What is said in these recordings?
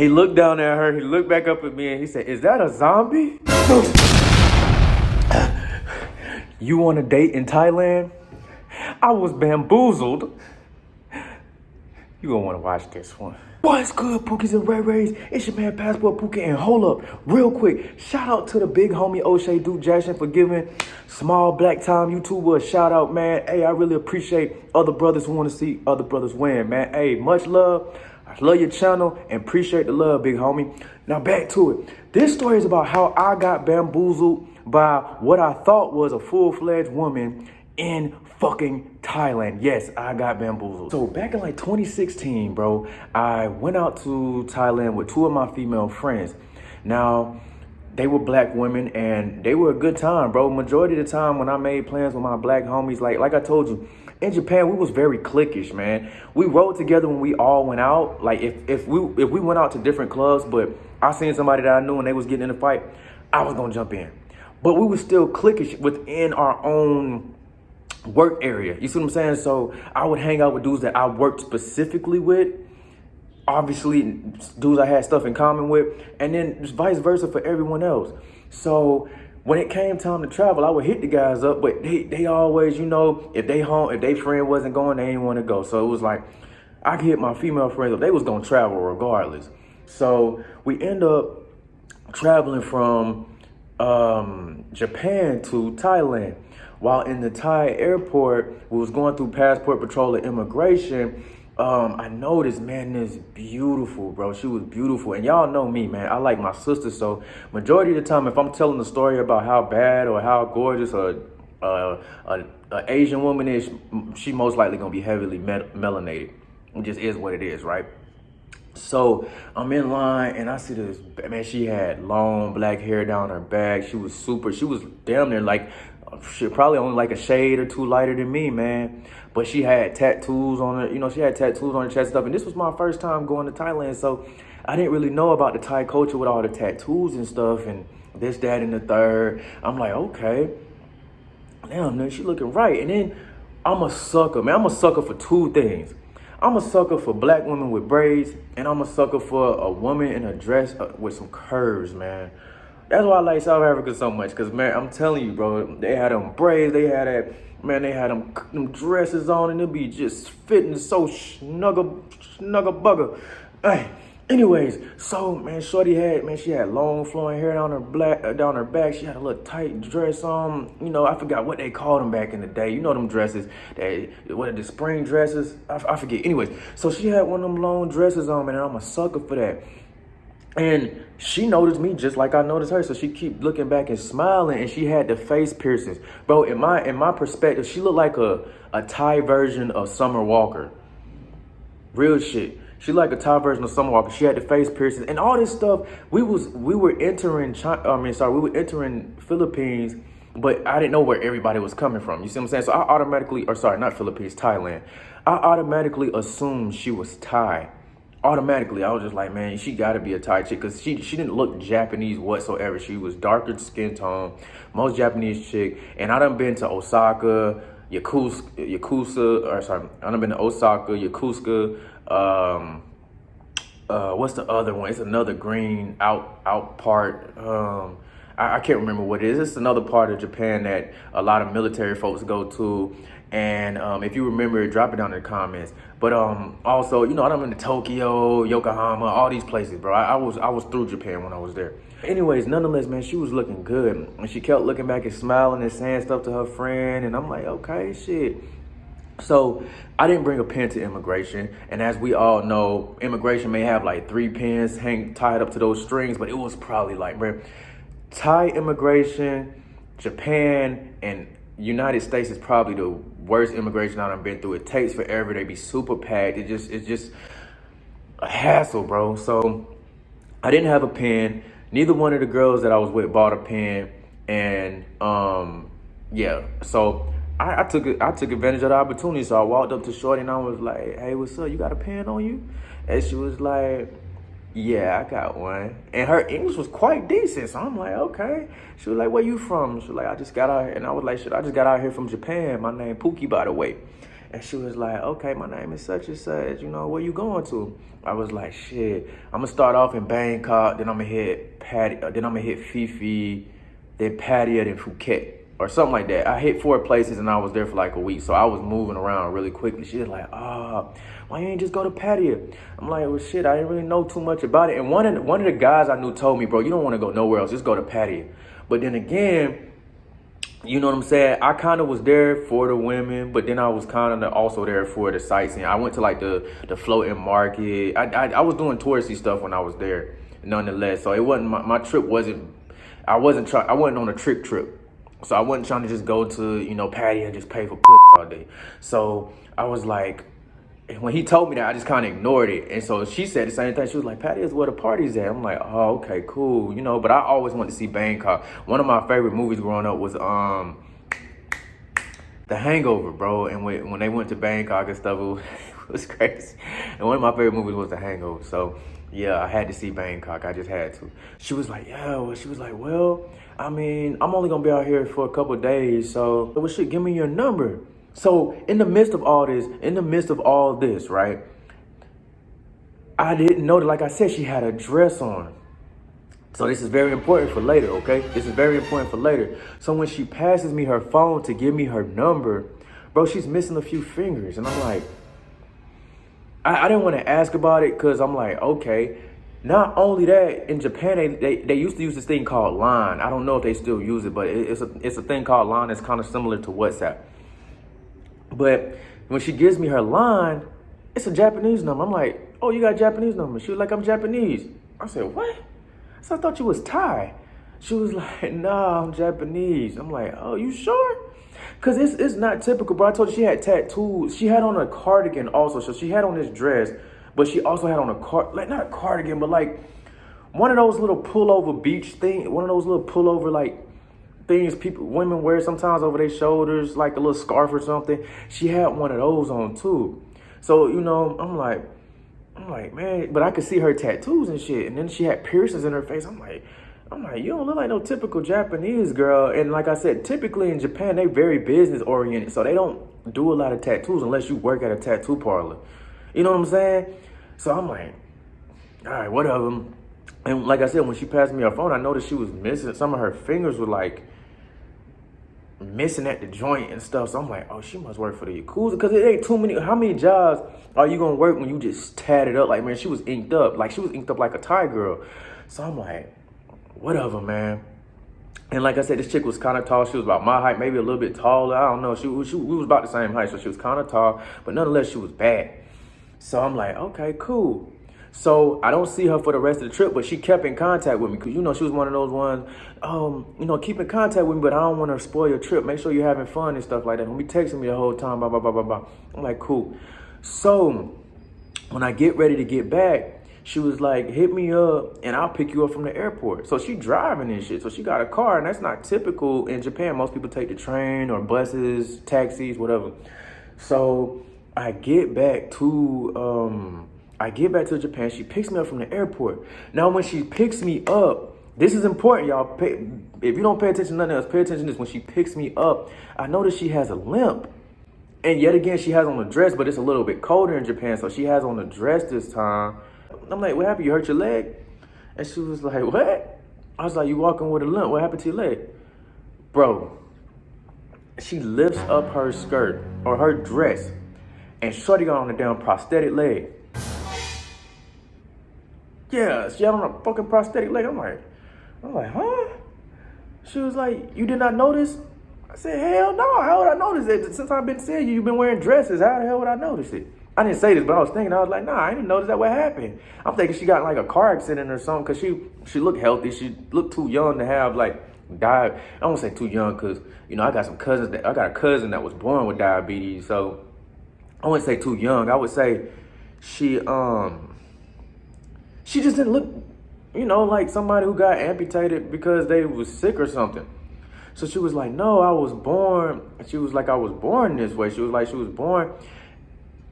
He looked down at her, he looked back up at me, and he said, "Is that a zombie?" You on a date in Thailand? I was bamboozled. You gonna wanna watch this one. What's good, Pookies and Ray Rays? It's your man Passport Pookie, and hold up, real quick, shout out to the big homie O'Shea Duke Jackson for giving small black time YouTuber a shout out, man. Hey, I really appreciate other brothers who wanna see other brothers win, man. Hey, much love. I love your channel and appreciate the love, big homie. Now back to it. This story is about how I got bamboozled by what I thought was a full-fledged woman in fucking Thailand. Yes, I got bamboozled. So back in like 2016, bro, I went out to Thailand with two of my female friends. Now, they were black women and they were a good time, bro. Majority of the time when I made plans with my black homies, like I told you, in Japan, we was very cliquish, man. We rode together when we all went out. Like if we went out to different clubs, but I seen somebody that I knew and they was getting in a fight, I was gonna jump in. But we was still cliquish within our own work area. You see what I'm saying? So I would hang out with dudes that I worked specifically with. Obviously, dudes I had stuff in common with, and then just vice versa for everyone else. So when it came time to travel, I would hit the guys up, but they always, you know, if they friend wasn't going, they didn't want to go. So it was like, I could hit my female friends up. They was going to travel regardless. So we end up traveling from Japan to Thailand. While in the Thai airport, we was going through passport patrol and immigration, I noticed, man, this beautiful, bro. She was beautiful. And y'all know me, man. I like my sister. So majority of the time, if I'm telling a story about how bad or how gorgeous a Asian woman is, she most likely going to be heavily melanated. It just is what it is, right? So I'm in line and I see this, man, she had long black hair down her back. She was damn near like, she probably only like a shade or two lighter than me, man. But she had tattoos on her, you know, she had tattoos on her chest and stuff. And this was my first time going to Thailand. So I didn't really know about the Thai culture with all the tattoos and stuff and this, that, and the third. I'm like, okay, damn, man, she looking right. And then I'm a sucker, man. I'm a sucker for two things. I'm a sucker for black women with braids, and I'm a sucker for a woman in a dress with some curves, man. That's why I like South Africa so much, because, man, I'm telling you, bro, they had them braids, they had that, man, they had them dresses on, and it be just fitting so snuggle bugger. Hey, anyways, so, man, shorty had, man, she had long flowing hair down her back. She had a little tight dress on. You know, I forgot what they called them back in the day. You know them dresses, what are the spring dresses? I forget. Anyways, so she had one of them long dresses on, man, and I'm a sucker for that. And she noticed me just like I noticed her, so she keep looking back and smiling, and she had the face piercings. Bro, in my perspective, she looked like a Thai version of Summer Walker. Real shit. She like a Thai version of Summer Walker. She had the face piercings and all this stuff. We were entering Philippines, but I didn't know where everybody was coming from. You see what I'm saying? So I automatically, not Philippines, Thailand. I automatically assumed she was Thai. Automatically, I was just like, man, she got to be a Thai chick, because she didn't look Japanese whatsoever. She was darker skin tone, most Japanese chick. And I done been to Osaka, I done been to Osaka, Yokosuka, what's the other one? It's another green out part. I can't remember what it is. It's another part of Japan that a lot of military folks go to. And if you remember, drop it down in the comments. But also, you know, I'm in Tokyo, Yokohama, all these places, bro. I was through Japan when I was there. Anyways, nonetheless, man, she was looking good. And she kept looking back and smiling and saying stuff to her friend. And I'm like, okay, shit. So I didn't bring a pen to immigration. And as we all know, immigration may have like 3 pens tied up to those strings. But it was probably like, bro, Thai immigration, Japan, and United States is probably the worst immigration I've been through. It takes forever. They be super packed. It's just a hassle, bro. So I didn't have a pen. Neither one of the girls that I was with bought a pen. And yeah, so I took advantage of the opportunity. So I walked up to Shorty and I was like, hey, what's up? You got a pen on you? And she was like, yeah, I got one. And her English was quite decent. So I'm like, okay. She was like, where you from? She was like, I just got out here. And I was like, shit, I just got out here from Japan. My name Pookie, by the way. And she was like, okay, my name is such and such, you know, where you going to? I was like, shit, I'm gonna start off in Bangkok, then I'm gonna hit Phi Phi, then Pattaya, then Phuket, or something like that. I hit 4 places and I was there for like a week, so I was moving around really quickly. She was like, why you ain't just go to Pattaya? I'm like, well, shit, I didn't really know too much about it. And one of the guys I knew told me, bro, you don't want to go nowhere else, just go to Pattaya. But then again, you know what I'm saying? I kind of was there for the women, but then I was kind of also there for the sightseeing. I went to like the floating market. I was doing touristy stuff when I was there, nonetheless. So it wasn't my trip wasn't. I wasn't on a trip. So I wasn't trying to just go to, you know, Patty and just pay for pussy all day. So I was like, when he told me that, I just kind of ignored it. And so she said the same thing. She was like, Patty is where the party's at. I'm like, oh, okay, cool. You know, but I always wanted to see Bangkok. One of my favorite movies growing up was The Hangover, bro. And when they went to Bangkok and stuff, it was crazy. And one of my favorite movies was The Hangover. So yeah, I had to see Bangkok. I just had to. She was like, well, I mean, I'm only gonna be out here for a couple of days. So, well, shit, give me your number. So in the midst of all this, right? I didn't know that, like I said, she had a dress on. So this is very important for later, okay? This is very important for later. So when she passes me her phone to give me her number, bro, she's missing a few fingers. And I'm like, I didn't want to ask about it because I'm like, okay. Not only that, in Japan, they used to use this thing called Line. I don't know if they still use it, but it's a thing called Line that's kind of similar to WhatsApp. But when she gives me her line, it's a Japanese number. I'm like, oh, you got a Japanese number? She was like, I'm Japanese. I said, what? I said, I thought you was Thai. She was like, nah, I'm Japanese. I'm like, oh, you sure? Because it's not typical, bro. I told you she had tattoos. She had on a cardigan also. So she had on this dress, but she also had on not a cardigan, but like one of those little pullover beach things, one of those little pullover like things women wear sometimes over their shoulders, like a little scarf or something. She had one of those on too. So, you know, I'm like, man, but I could see her tattoos and shit. And then she had piercings in her face. I'm like, you don't look like no typical Japanese girl. And like I said, typically in Japan, they very business oriented. So they don't do a lot of tattoos unless you work at a tattoo parlor. You know what I'm saying? So I'm like, all right, whatever. And like I said, when she passed me her phone, I noticed she was missing. Some of her fingers were like missing at the joint and stuff. So I'm like, oh, she must work for the Yakuza. Because it ain't too many. How many jobs are you going to work when you just tatted up? Like, man, she was inked up. Like, she was inked up like a Thai girl. So I'm like, whatever, man. And like I said, this chick was kind of tall. She was about my height, maybe a little bit taller. I don't know. We was about the same height, so she was kind of tall. But nonetheless, she was bad. So I'm like, okay, cool. So I don't see her for the rest of the trip, but she kept in contact with me because, you know, she was one of those ones, you know, keep in contact with me, but I don't want to spoil your trip. Make sure you're having fun and stuff like that. Don't be texting me the whole time, blah, blah, blah, blah, blah. I'm like, cool. So when I get ready to get back, she was like, hit me up and I'll pick you up from the airport. So she driving and shit. So she got a car, and that's not typical in Japan. Most people take the train or buses, taxis, whatever. So I get back to Japan. She picks me up from the airport. Now, when she picks me up, this is important, y'all. If you don't pay attention to nothing else, pay attention to this. When she picks me up, I notice she has a limp. And yet again, she has on a dress, but it's a little bit colder in Japan, so she has on a dress this time. I'm like, what happened? You hurt your leg? And she was like, what? I was like, you walking with a limp. What happened to your leg? Bro, she lifts up her skirt or her dress, and shorty got on a damn prosthetic leg. Yeah, she had on a fucking prosthetic leg. I'm like, huh? She was like, you did not notice? I said, hell no, how would I notice it? Since I've been seeing you've been wearing dresses. How the hell would I notice it? I didn't say this, but I was thinking, I was like, nah, I didn't notice that what happened. I'm thinking she got in like a car accident or something, because she looked healthy. She looked too young to have like I won't say too young, because, you know, I got a cousin that was born with diabetes. So I wouldn't say too young. I would say she just didn't look, you know, like somebody who got amputated because they was sick or something. So she was like, no, I was born. She was like, I was born this way. She was like, she was born.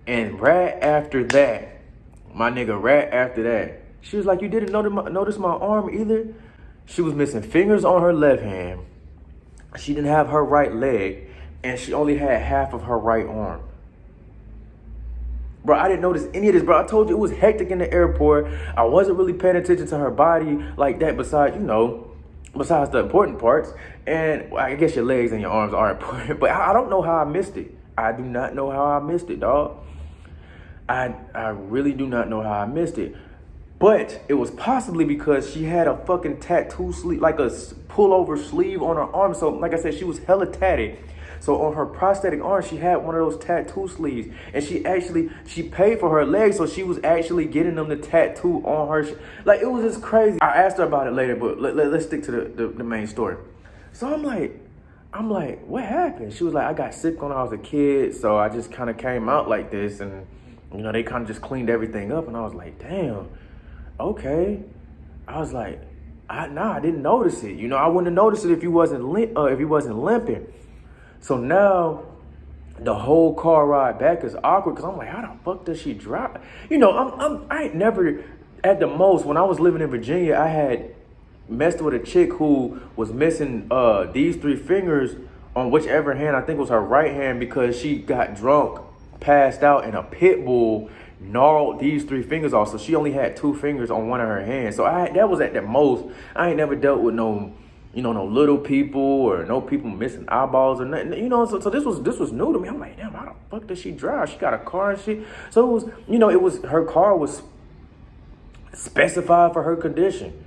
And right after that, she was like, you didn't notice my arm either? She was missing fingers on her left hand. She didn't have her right leg. And she only had half of her right arm. Bro, I didn't notice any of this, bro. I told you it was hectic in the airport. I wasn't really paying attention to her body like that besides, besides the important parts. And I guess your legs and your arms are important, but I don't know how I missed it. I do not know how I missed it, dog. I really do not know how I missed it. But it was possibly because she had a fucking tattoo sleeve, like a pullover sleeve on her arm. So, like I said, she was hella tatted. So on her prosthetic arm, she had one of those tattoo sleeves. And she paid for her legs, so she was actually getting them to tattoo on her. Like, it was just crazy. I asked her about it later, but let's stick to the main story. So I'm like, what happened? She was like, I got sick when I was a kid, so I just kind of came out like this. And, they kind of just cleaned everything up. And I was like, damn. Okay. I was like, I didn't notice it. I wouldn't have noticed it if you wasn't limping. So now the whole car ride back is awkward because I'm like, how the fuck does she drive? I ain't never, at the most, when I was living in Virginia, I had messed with a chick who was missing these 3 fingers on whichever hand. I think it was her right hand, because she got drunk, passed out, and a pit bull gnarled these 3 fingers off. So she only had 2 fingers on one of her hands. So that was at the most. I ain't never dealt with no little people or no people missing eyeballs or nothing. So this was new to me. I'm like, damn, how the fuck does she drive? She got a car and shit. So it was her car was specified for her condition.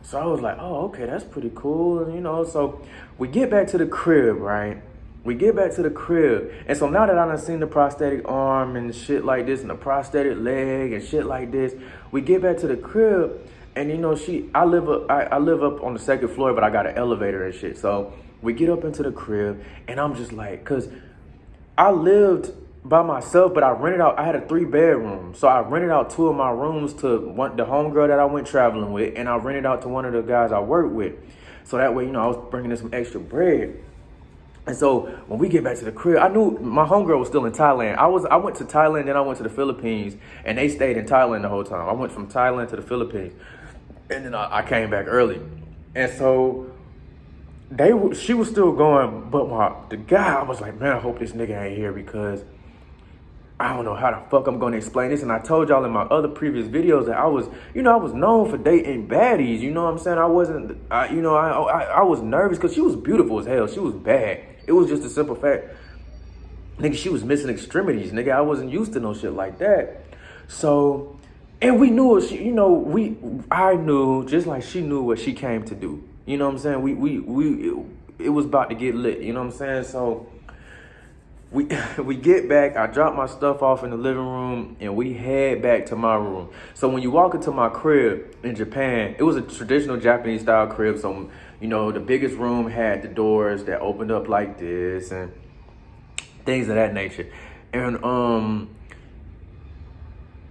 So I was like, oh, okay, that's pretty cool. So we get back to the crib, right? And so now that I done seen the prosthetic arm and shit like this and the prosthetic leg and shit like this, we get back to the crib, and I live up on the 2nd floor, but I got an elevator and shit. So we get up into the crib, and I'm just like, cause I lived by myself, but I had a 3-bedroom. So I rented out 2 of my rooms to the homegirl that I went traveling with, and I rented out to one of the guys I work with. So that way, I was bringing in some extra bread. And so when we get back to the crib, I knew my homegirl was still in Thailand. I went to Thailand, then I went to the Philippines, and they stayed in Thailand the whole time. I went from Thailand to the Philippines, and then I came back early. And so she was still going, but the guy, I was like, man, I hope this nigga ain't here, because I don't know how the fuck I'm gonna explain this. And I told y'all in my other previous videos that I was known for dating baddies. You know what I'm saying? I was nervous because she was beautiful as hell. She was bad. It was just a simple fact, nigga, she was missing extremities, nigga. I wasn't used to no shit like that. So, and we knew I knew just like she knew what she came to do. You know what I'm saying? It was about to get lit. You know what I'm saying? So we get back, I drop my stuff off in the living room, and we head back to my room. So when you walk into my crib in Japan, it was a traditional Japanese style crib. So, the biggest room had the doors that opened up like this and things of that nature. And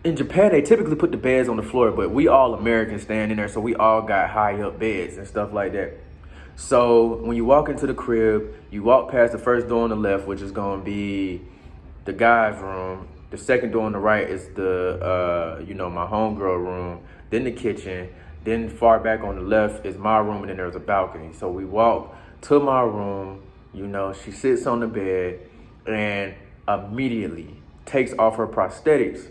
in Japan, they typically put the beds on the floor, but we all Americans stand in there, so we all got high up beds and stuff like that. So when you walk into the crib, you walk past the first door on the left, which is going to be the guy's room. The second door on the right is my homegirl room. Then the kitchen. Then far back on the left is my room, and then there's a balcony. So we walk to my room. She sits on the bed and immediately takes off her prosthetics.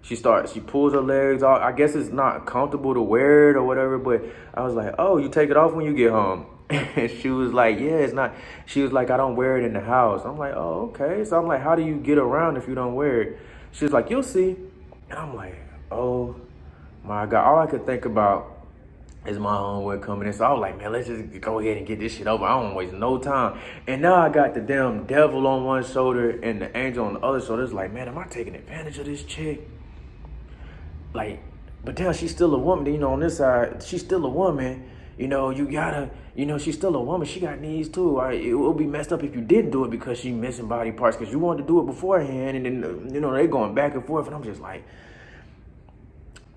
She pulls her legs off. I guess it's not comfortable to wear it or whatever, but I was like, oh, you take it off when you get home? And she was like, yeah, it's not. She was like, I don't wear it in the house. I'm like, oh, okay. So I'm like, how do you get around if you don't wear it? She was like, you'll see. And I'm like, oh my God. All I could think about is my homeboy coming in. So I was like, man, let's just go ahead and get this shit over. I don't waste no time. And now I got the damn devil on one shoulder and the angel on the other shoulder. It's like, man, am I taking advantage of this chick? Like, but damn, she's still a woman. On this side, she's still a woman. You gotta, she's still a woman. She got needs too. It would be messed up if you didn't do it because she's missing body parts because you wanted to do it beforehand. And then, they going back and forth. And I'm just like,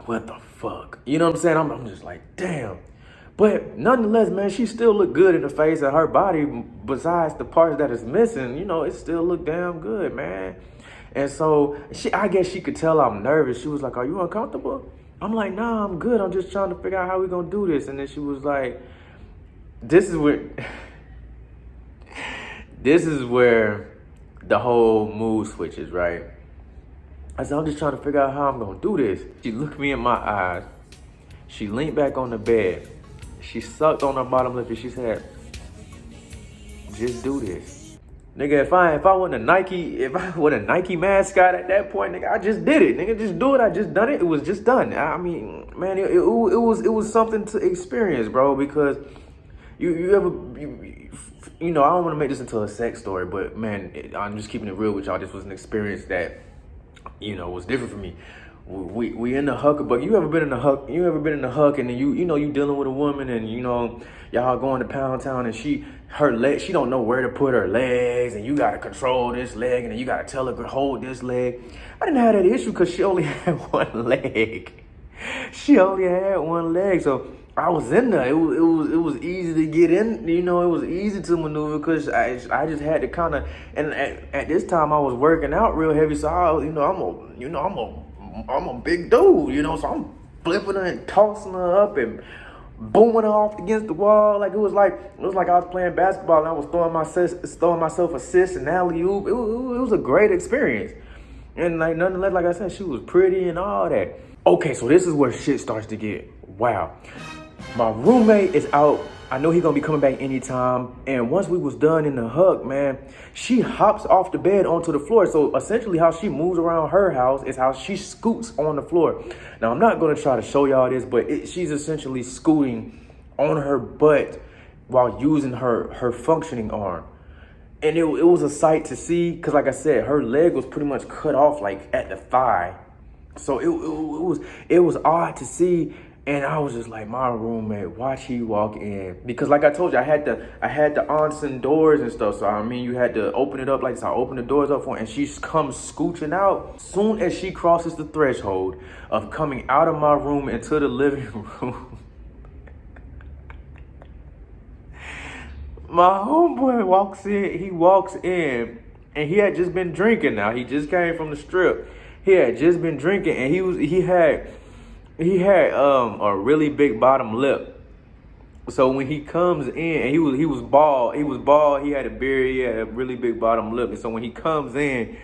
what the fuck? You know what I'm saying? I'm just like, damn. But nonetheless, man, she still look good in the face, and her body, besides the parts that is missing, it still look damn good, man. And so I guess she could tell I'm nervous. She was like, are you uncomfortable? I'm like, nah, I'm good. I'm just trying to figure out how we gonna do this. And then she was like, this is where the whole mood switches, right? I said, I'm just trying to figure out how I'm gonna do this. She looked me in my eyes. She leaned back on the bed. She sucked on her bottom lip and she said, just do this. Nigga, if I wasn't a Nike mascot at that point, nigga, I just did it. Nigga, just do it. I just done it. It was just done. I mean, man, it was something to experience, bro, because you know, I don't want to make this into a sex story, but man, I'm just keeping it real with y'all. This was an experience that, you know, was different for me. We in the huck, but you ever been in the huck? You ever been in the huck, and then you know you dealing with a woman, and you know y'all going to Pound Town, and she don't know where to put her legs, and you gotta control this leg, and then you gotta tell her to hold this leg. I didn't have that issue because she only had one leg. She only had one leg, so I was in there. It was easy to get in. You know, it was easy to maneuver because I just had to kind of. And at this time, I was working out real heavy, so I'm a big dude. You know, so I'm flipping her and tossing her up and booming her off against the wall. Like it was like I was playing basketball and I was throwing myself assists and alley oop. It was a great experience. And like nonetheless, like I said, she was pretty and all that. Okay, so this is where shit starts to get wow. My roommate is out. I know he's gonna be coming back anytime. And once we was done in the hug, man, she hops off the bed onto the floor. So essentially how she moves around her house is how she scoots on the floor. Now, I'm not gonna try to show y'all this, but she's essentially scooting on her butt while using her functioning arm. And it was a sight to see, because like I said, her leg was pretty much cut off like at the thigh. So it was odd to see, and I was just like, my roommate, watch he walk in, because like I told you, I had the onsen doors and stuff. So I mean, you had to open it up like this. I opened the doors up for her, and she comes scooching out. Soon as she crosses the threshold of coming out of my room into the living room, my homeboy walks in. He walks in, and he had just been drinking. Now he just came from the strip. He had just been drinking, and he had a really big bottom lip. So when he comes in, and he was bald. He had a beard. He had a really big bottom lip. And so when he comes in,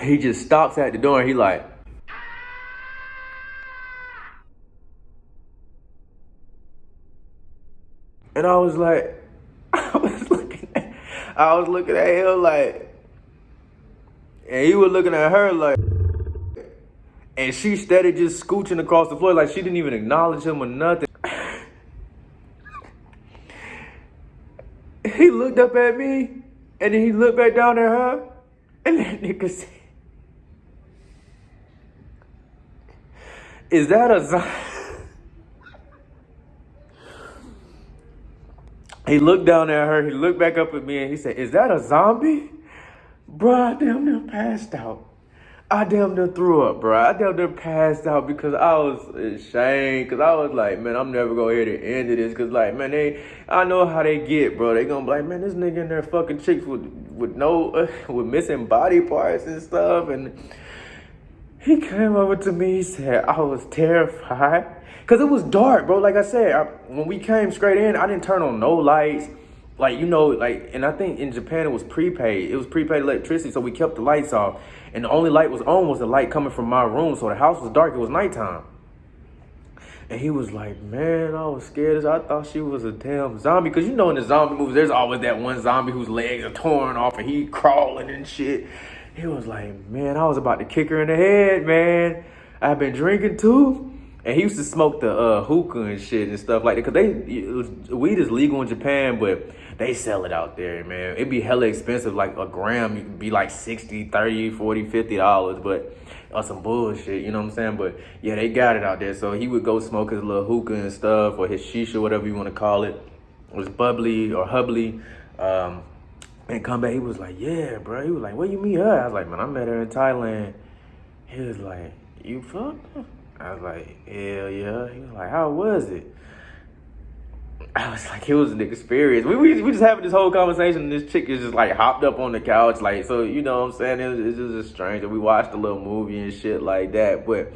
he just stops at the door, and he like, and I was like, I was looking at him like, and he was looking at her like. And she steady just scooching across the floor like she didn't even acknowledge him or nothing. He looked up at me, and then he looked back down at her, and that nigga said, is that a zombie? He looked down at her, he looked back up at me, and he said, is that a zombie? Bruh, I damn near passed out. I damn near threw up, bro. I damn near passed out because I was ashamed. Because I was like, man, I'm never going to hear the end of this. Because, like, man, I know how they get, bro. They going to be like, man, this nigga in there fucking chicks with missing body parts and stuff. And he came over to me. He said, I was terrified. Because it was dark, bro. Like I said, when we came straight in, I didn't turn on no lights. Like, you know, like, and I think in Japan it was prepaid. It was prepaid electricity, so we kept the lights off. And the only light was on was the light coming from my room, so the house was dark. It was nighttime. And he was like, man, I was scared. I thought she was a damn zombie. Because you know in the zombie movies, there's always that one zombie whose legs are torn off and he crawling and shit. He was like, man, I was about to kick her in the head, man. I've been drinking too. And he used to smoke the hookah and shit and stuff like that. Because weed is legal in Japan, but they sell it out there, man. It'd be hella expensive. Like a gram, it'd be like $60, $30, $40, $50, but or some bullshit, you know what I'm saying? But yeah, they got it out there. So he would go smoke his little hookah and stuff, or his shisha, whatever you want to call it. It was bubbly or hubbly. And come back, he was like, yeah, bro. He was like, where you meet her? I was like, man, I met her in Thailand. He was like, you fucked her? I was like, hell yeah. He was like, how was it? I was like, it was an experience. We just having this whole conversation, and this chick is just like hopped up on the couch, like, so you know what I'm saying? It's just strange. We watched a little movie and shit like that, but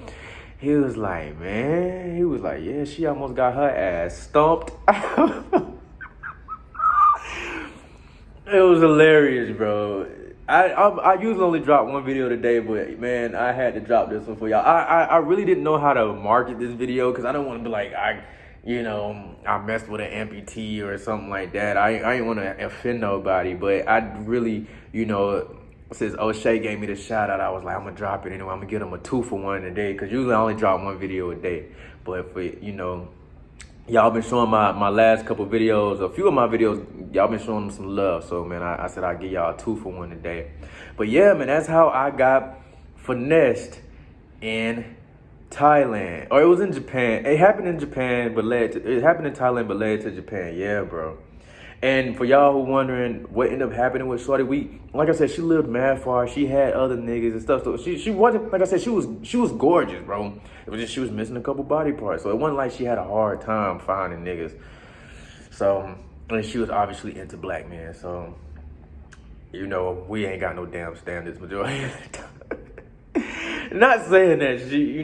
he was like, man, he was like, yeah, she almost got her ass stomped. It was hilarious, bro. I usually only drop one video today, but man, I had to drop this one for y'all. I really didn't know how to market this video because I don't want to be like I messed with an amputee or something like that. I ain't want to offend nobody, but I really since O'Shea gave me the shout out, I was like I'm gonna drop it anyway. I'm gonna get him a 2-for-1 today because usually I only drop one video a day, but for y'all been showing my last couple videos, a few of my videos, y'all been showing them some love. So, man, I said I'd give y'all a 2-for-1 today. But, yeah, man, that's how I got finessed in Thailand. Or it was in Japan. It happened in Japan, it happened in Thailand, but led to Japan. Yeah, bro. And for y'all who wondering what ended up happening with Shorty, like I said, she lived mad far. She had other niggas and stuff. So she wasn't, like I said, she was gorgeous, bro. It was just she was missing a couple body parts. So it wasn't like she had a hard time finding niggas. So, and she was obviously into black men. So, we ain't got no damn standards majority of the time. Not saying that she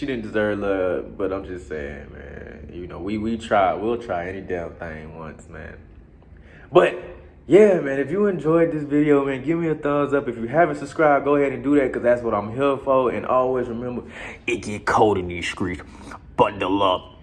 didn't deserve love, but I'm just saying, man. We'll try any damn thing once, man. But yeah, man, if you enjoyed this video, man, give me a thumbs up. If you haven't subscribed, go ahead and do that because that's what I'm here for. And always remember, it get cold in these streets. Bundle up.